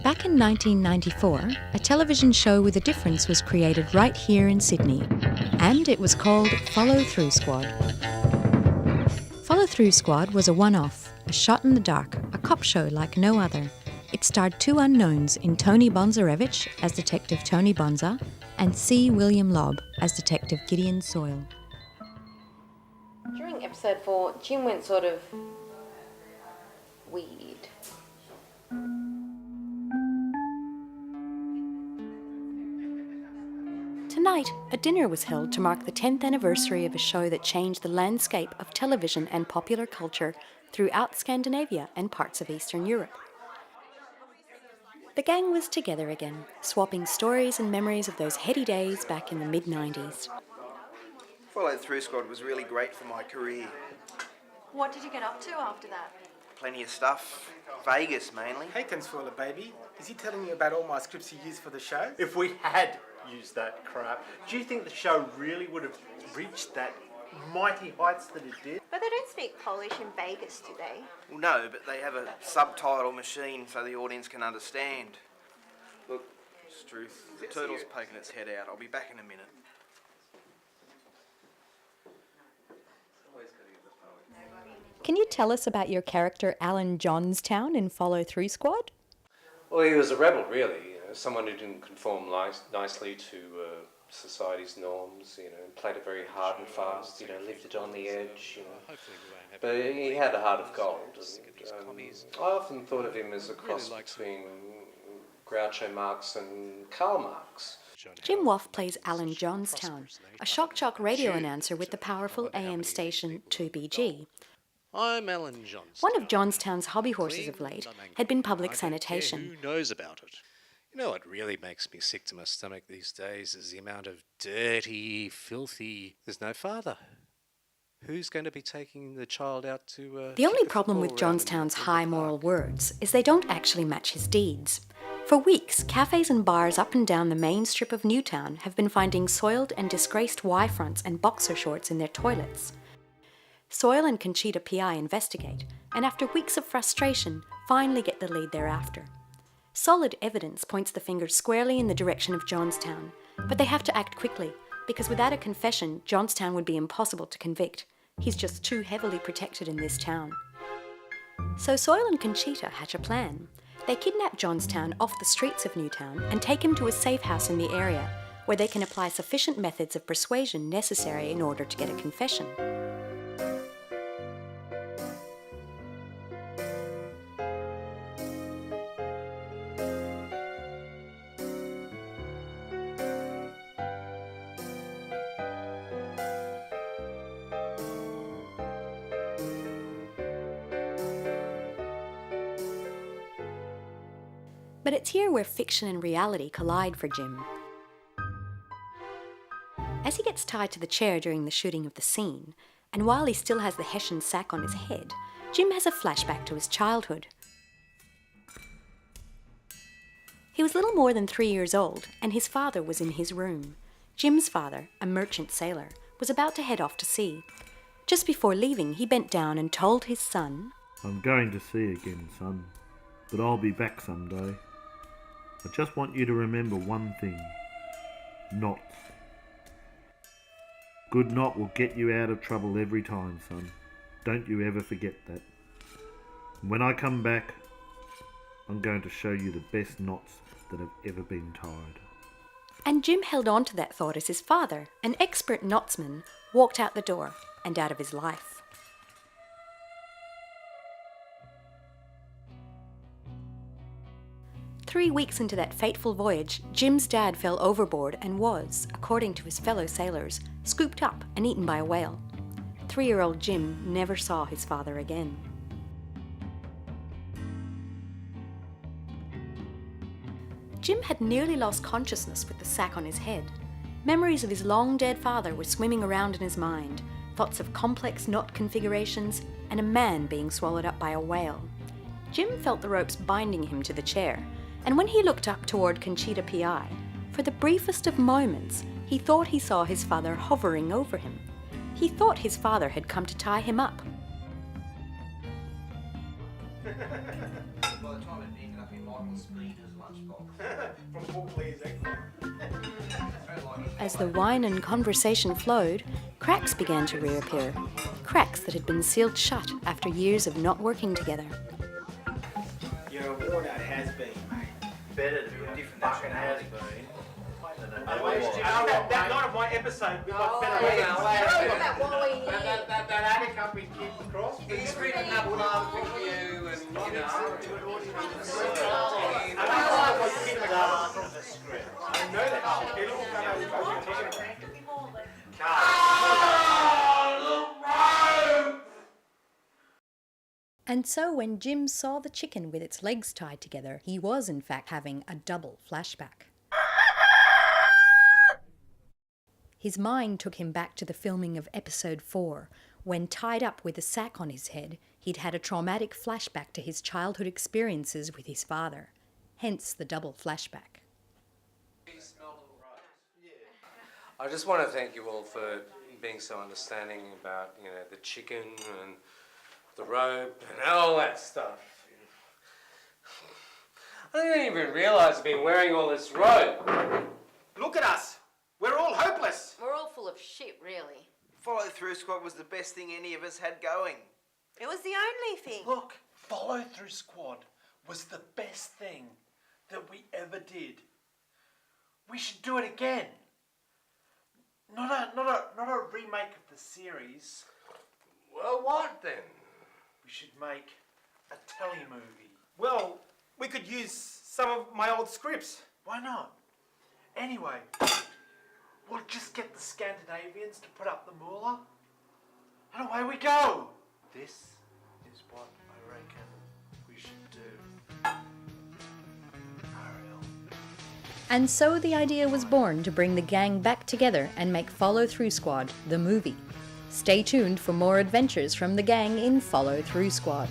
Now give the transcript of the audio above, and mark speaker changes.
Speaker 1: Back in 1994, a television show with a difference was created right here in Sydney, and it was called Follow Through Squad. Follow Through Squad was a one-off, a shot in the dark, a cop show like no other. It starred two unknowns in Tony Bonzarevich as Detective Tony Bonza and C. William Lobb as Detective Gideon Soyle.
Speaker 2: During episode 4, Jim went sort of weird.
Speaker 1: Tonight, a dinner was held to mark the 10th anniversary of a show that changed the landscape of television and popular culture throughout Scandinavia and parts of Eastern Europe. The gang was together again, swapping stories and memories of those heady days back in the mid-90s.
Speaker 3: Follow Through Squad was really great for my career.
Speaker 2: What did you get up to after that?
Speaker 3: Plenty of stuff. Vegas mainly.
Speaker 4: Hey, Consuela baby, is he telling you about all my scripts he used for the show?
Speaker 5: If we had used that crap, do you think the show really would have reached that mighty heights that it did?
Speaker 6: But they don't speak Polish in Vegas, do they?
Speaker 3: Well, no, but they have a subtitle machine so the audience can understand. Look, it's truth. The turtle's poking its head out. I'll be back in a minute.
Speaker 1: Can you tell us about your character Alan Johnstown in Follow Through Squad?
Speaker 7: Well, he was a rebel, really. Someone who didn't conform nicely to society's norms, played it very hard and fast, lived it on the edge, But he had a heart of gold. I often thought of him as a cross between Groucho Marx and Karl Marx.
Speaker 1: Jim Woff plays Alan Johnstown, a shock jock radio announcer with the powerful AM station 2BG.
Speaker 8: I'm Alan Johnstown.
Speaker 1: One of Johnstown's hobby horses of late had been public sanitation.
Speaker 8: Who knows about it? You know what really makes me sick to my stomach these days is the amount of dirty, filthy... There's no father. Who's going to be taking the child out to...
Speaker 1: The only problem with Johnstown's high moral words is they don't actually match his deeds. For weeks, cafes and bars up and down the main strip of Newtown have been finding soiled and disgraced Y-fronts and boxer shorts in their toilets. Soyle and Conchita PI investigate, and after weeks of frustration, finally get the lead they're after. Solid evidence points the finger squarely in the direction of Johnstown, but they have to act quickly, because without a confession, Johnstown would be impossible to convict. He's just too heavily protected in this town. So Soyle and Conchita hatch a plan. They kidnap Johnstown off the streets of Newtown and take him to a safe house in the area, where they can apply sufficient methods of persuasion necessary in order to get a confession. But it's here where fiction and reality collide for Jim. As he gets tied to the chair during the shooting of the scene, and while he still has the Hessian sack on his head, Jim has a flashback to his childhood. He was little more than 3 years old, and his father was in his room. Jim's father, a merchant sailor, was about to head off to sea. Just before leaving, he bent down and told his son,
Speaker 9: "I'm going to sea again, son, but I'll be back someday. I just want you to remember one thing. Knots. Good knot will get you out of trouble every time, son. Don't you ever forget that. And when I come back, I'm going to show you the best knots that have ever been tied."
Speaker 1: And Jim held on to that thought as his father, an expert knotsman, walked out the door and out of his life. 3 weeks into that fateful voyage, Jim's dad fell overboard and was, according to his fellow sailors, scooped up and eaten by a whale. 3-year-old Jim never saw his father again. Jim had nearly lost consciousness with the sack on his head. Memories of his long-dead father were swimming around in his mind, thoughts of complex knot configurations, and a man being swallowed up by a whale. Jim felt the ropes binding him to the chair, and when he looked up toward Conchita PI, for the briefest of moments, he thought he saw his father hovering over him. He thought his father had come to tie him up.
Speaker 4: From Portland's
Speaker 1: As the wine and conversation flowed, cracks began to reappear. Cracks that had been sealed shut after years of not working together.
Speaker 4: You're a worn out has-been, mate.
Speaker 5: Better to be a different fucking has-been.
Speaker 4: That night of my episode, we got better.
Speaker 5: That attic up in King's Cross.
Speaker 7: He's written up love with you, and you know.
Speaker 4: I know that shit. It all comes out.
Speaker 1: And so when Jim saw the chicken with its legs tied together, he was in fact having a double flashback. His mind took him back to the filming of episode 4, when tied up with a sack on his head, he'd had a traumatic flashback to his childhood experiences with his father. Hence the double flashback.
Speaker 7: I just want to thank you all for being so understanding about, you know, the chicken and the rope and all that stuff. I didn't even realise I've been wearing all this rope.
Speaker 4: Look at us. We're all hopeless.
Speaker 2: We're all full of shit, really.
Speaker 3: Follow Through Squad was the best thing any of us had going.
Speaker 6: It was the only thing.
Speaker 5: Look, Follow Through Squad was the best thing that we ever did. We should do it again. Not a remake of the series.
Speaker 7: Well, what then?
Speaker 5: We should make a telemovie.
Speaker 4: Well, we could use some of my old scripts.
Speaker 5: Why not? Anyway, we'll just get the Scandinavians to put up the moolah, and away we go. This is what I reckon we should do. Ariel.
Speaker 1: And so the idea was born to bring the gang back together and make Follow Through Squad the movie. Stay tuned for more adventures from the gang in Follow Through Squad.